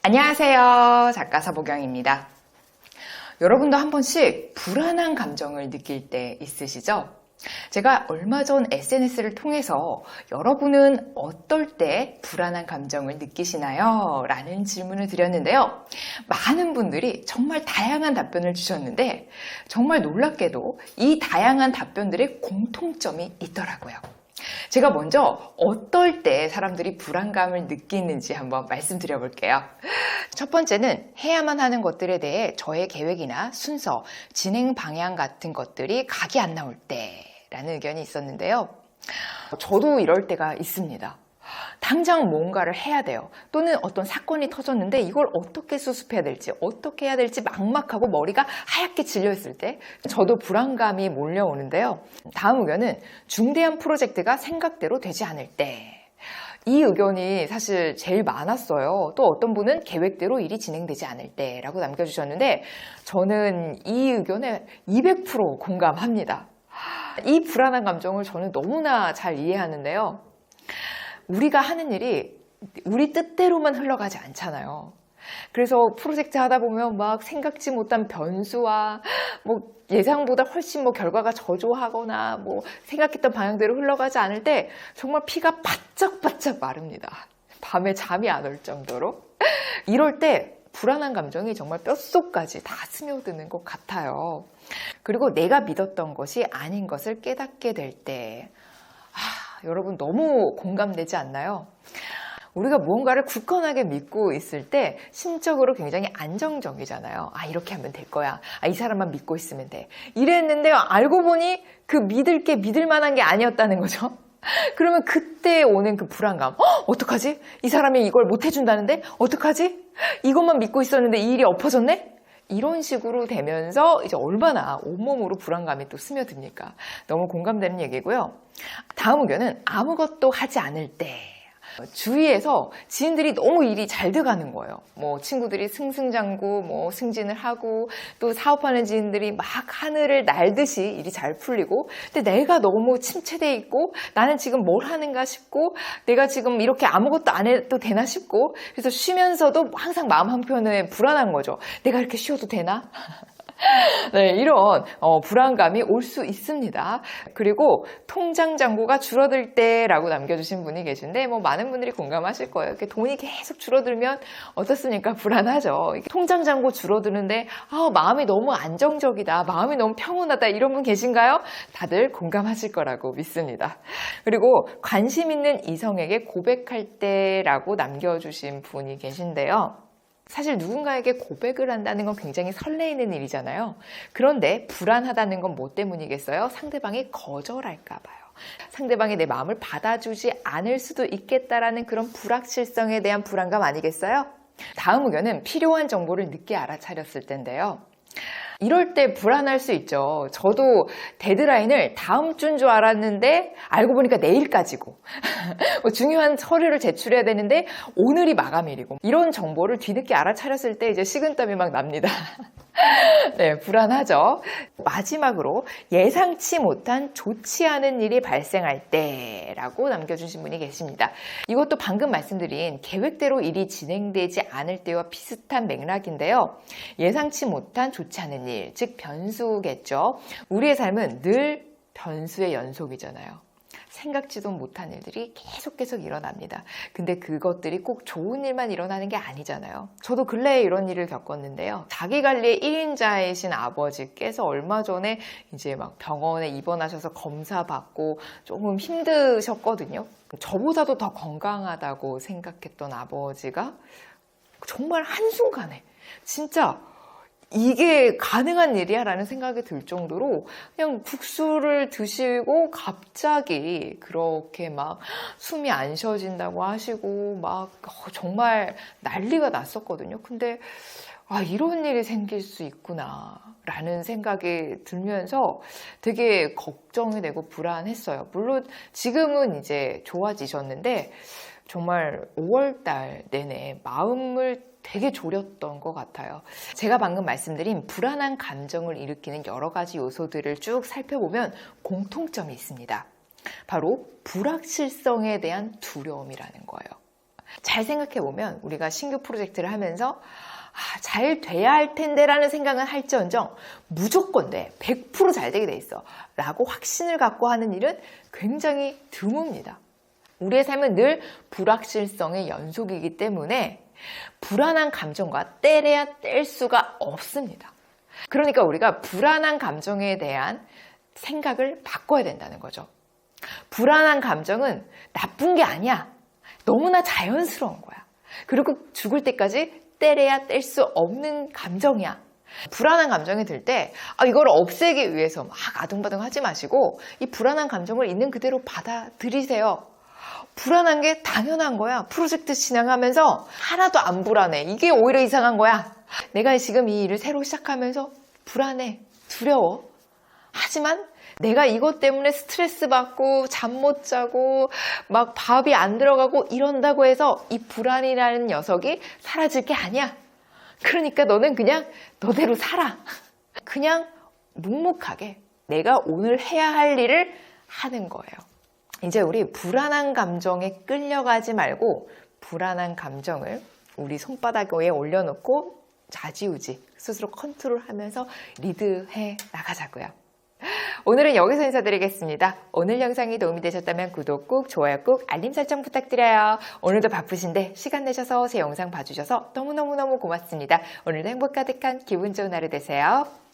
안녕하세요. 작가 서보경입니다. 여러분도 한 번씩 불안한 감정을 느낄 때 있으시죠? 제가 얼마 전 SNS를 통해서 여러분은 어떨 때 불안한 감정을 느끼시나요? 라는 질문을 드렸는데요. 많은 분들이 정말 다양한 답변을 주셨는데 정말 놀랍게도 이 다양한 답변들의 공통점이 있더라고요. 제가 먼저 어떨 때 사람들이 불안감을 느끼는지 한번 말씀드려 볼게요. 첫 번째는 해야만 하는 것들에 대해 저의 계획이나 순서, 진행 방향 같은 것들이 각이 안 나올 때라는 의견이 있었는데요. 저도 이럴 때가 있습니다. 당장 뭔가를 해야 돼요. 또는 어떤 사건이 터졌는데 이걸 어떻게 수습해야 될지, 어떻게 해야 될지 막막하고 머리가 하얗게 질려있을 때 저도 불안감이 몰려오는데요. 다음 의견은 중대한 프로젝트가 생각대로 되지 않을 때. 이 의견이 사실 제일 많았어요. 또 어떤 분은 계획대로 일이 진행되지 않을 때라고 남겨주셨는데 저는 이 의견에 200% 공감합니다. 이 불안한 감정을 저는 너무나 잘 이해하는데요. 우리가 하는 일이 우리 뜻대로만 흘러가지 않잖아요. 그래서 프로젝트 하다 보면 막 생각지 못한 변수와 예상보다 훨씬 결과가 저조하거나 생각했던 방향대로 흘러가지 않을 때 정말 피가 바짝바짝 마릅니다. 밤에 잠이 안 올 정도로. 이럴 때 불안한 감정이 정말 뼛속까지 다 스며드는 것 같아요. 그리고 내가 믿었던 것이 아닌 것을 깨닫게 될 때 여러분 너무 공감되지 않나요? 우리가 무언가를 굳건하게 믿고 있을 때 심적으로 굉장히 안정적이잖아요. 이렇게 하면 될 거야. 이 사람만 믿고 있으면 돼. 이랬는데 알고 보니 그 믿을 게 믿을 만한 게 아니었다는 거죠. 그러면 그때 오는 그 불안감. 어떡하지? 이 사람이 이걸 못 해준다는데? 어떡하지? 이것만 믿고 있었는데 이 일이 엎어졌네? 이런 식으로 되면서 이제 얼마나 온몸으로 불안감이 또 스며듭니까? 너무 공감되는 얘기고요. 다음 의견은 아무것도 하지 않을 때. 주위에서 지인들이 너무 일이 잘 돼가는 거예요. 친구들이 승승장구 승진을 하고 또 사업하는 지인들이 막 하늘을 날듯이 일이 잘 풀리고 근데 내가 너무 침체돼 있고 나는 지금 뭘 하는가 싶고 내가 지금 이렇게 아무것도 안 해도 되나 싶고 그래서 쉬면서도 항상 마음 한편에 불안한 거죠. 내가 이렇게 쉬어도 되나? 네, 이런 불안감이 올 수 있습니다. 그리고 통장 잔고가 줄어들 때라고 남겨주신 분이 계신데 많은 분들이 공감하실 거예요. 이렇게 돈이 계속 줄어들면 어떻습니까? 불안하죠. 통장 잔고 줄어드는데 마음이 너무 안정적이다, 마음이 너무 평온하다 이런 분 계신가요? 다들 공감하실 거라고 믿습니다. 그리고 관심 있는 이성에게 고백할 때라고 남겨주신 분이 계신데요. 사실 누군가에게 고백을 한다는 건 굉장히 설레이는 일이잖아요. 그런데 불안하다는 건 뭐 때문이겠어요? 상대방이 거절할까 봐요. 상대방이 내 마음을 받아주지 않을 수도 있겠다라는 그런 불확실성에 대한 불안감 아니겠어요? 다음 의견은 필요한 정보를 늦게 알아차렸을 때인데요. 이럴 때 불안할 수 있죠. 저도 데드라인을 다음 주인 줄 알았는데 알고 보니까 내일까지고 중요한 서류를 제출해야 되는데 오늘이 마감일이고 이런 정보를 뒤늦게 알아차렸을 때 이제 식은땀이 막 납니다. 네, 불안하죠. 마지막으로 예상치 못한 좋지 않은 일이 발생할 때라고 남겨주신 분이 계십니다. 이것도 방금 말씀드린 계획대로 일이 진행되지 않을 때와 비슷한 맥락인데요. 예상치 못한 좋지 않은 일, 즉 변수겠죠. 우리의 삶은 늘 변수의 연속이잖아요. 생각지도 못한 일들이 계속 일어납니다. 근데 그것들이 꼭 좋은 일만 일어나는 게 아니잖아요. 저도 근래에 이런 일을 겪었는데요. 자기관리의 1인자이신 아버지께서 얼마 전에 이제 병원에 입원하셔서 검사받고 조금 힘드셨거든요. 저보다도 더 건강하다고 생각했던 아버지가 정말 한순간에 진짜 이게 가능한 일이야 라는 생각이 들 정도로 그냥 국수를 드시고 갑자기 그렇게 숨이 안 쉬어진다고 하시고 정말 난리가 났었거든요. 근데 이런 일이 생길 수 있구나 라는 생각이 들면서 되게 걱정이 되고 불안했어요. 물론 지금은 이제 좋아지셨는데 정말 5월달 내내 마음을 되게 졸였던 것 같아요. 제가 방금 말씀드린 불안한 감정을 일으키는 여러 가지 요소들을 쭉 살펴보면 공통점이 있습니다. 바로 불확실성에 대한 두려움이라는 거예요. 잘 생각해보면 우리가 신규 프로젝트를 하면서 잘 돼야 할 텐데라는 생각은 할지언정 무조건 돼. 100% 잘 되게 돼 있어. 라고 확신을 갖고 하는 일은 굉장히 드뭅니다. 우리의 삶은 늘 불확실성의 연속이기 때문에 불안한 감정과 떼려야 뗄 수가 없습니다. 그러니까 우리가 불안한 감정에 대한 생각을 바꿔야 된다는 거죠. 불안한 감정은 나쁜 게 아니야. 너무나 자연스러운 거야. 그리고 죽을 때까지 떼려야 뗄 수 없는 감정이야. 불안한 감정이 들 때 이걸 없애기 위해서 막 아둥바둥 하지 마시고 이 불안한 감정을 있는 그대로 받아들이세요. 불안한 게 당연한 거야. 프로젝트 진행하면서 하나도 안 불안해. 이게 오히려 이상한 거야. 내가 지금 이 일을 새로 시작하면서 불안해, 두려워. 하지만 내가 이것 때문에 스트레스 받고 잠 못 자고 막 밥이 안 들어가고 이런다고 해서 이 불안이라는 녀석이 사라질 게 아니야. 그러니까 너는 그냥 너대로 살아. 그냥 묵묵하게 내가 오늘 해야 할 일을 하는 거예요. 이제 우리 불안한 감정에 끌려가지 말고 불안한 감정을 우리 손바닥 위에 올려놓고 좌지우지 스스로 컨트롤하면서 리드해 나가자고요. 오늘은 여기서 인사드리겠습니다. 오늘 영상이 도움이 되셨다면 구독 꾹, 좋아요 꾹, 알림 설정 부탁드려요. 오늘도 바쁘신데 시간 내셔서 제 영상 봐주셔서 너무너무너무 고맙습니다. 오늘도 행복 가득한 기분 좋은 하루 되세요.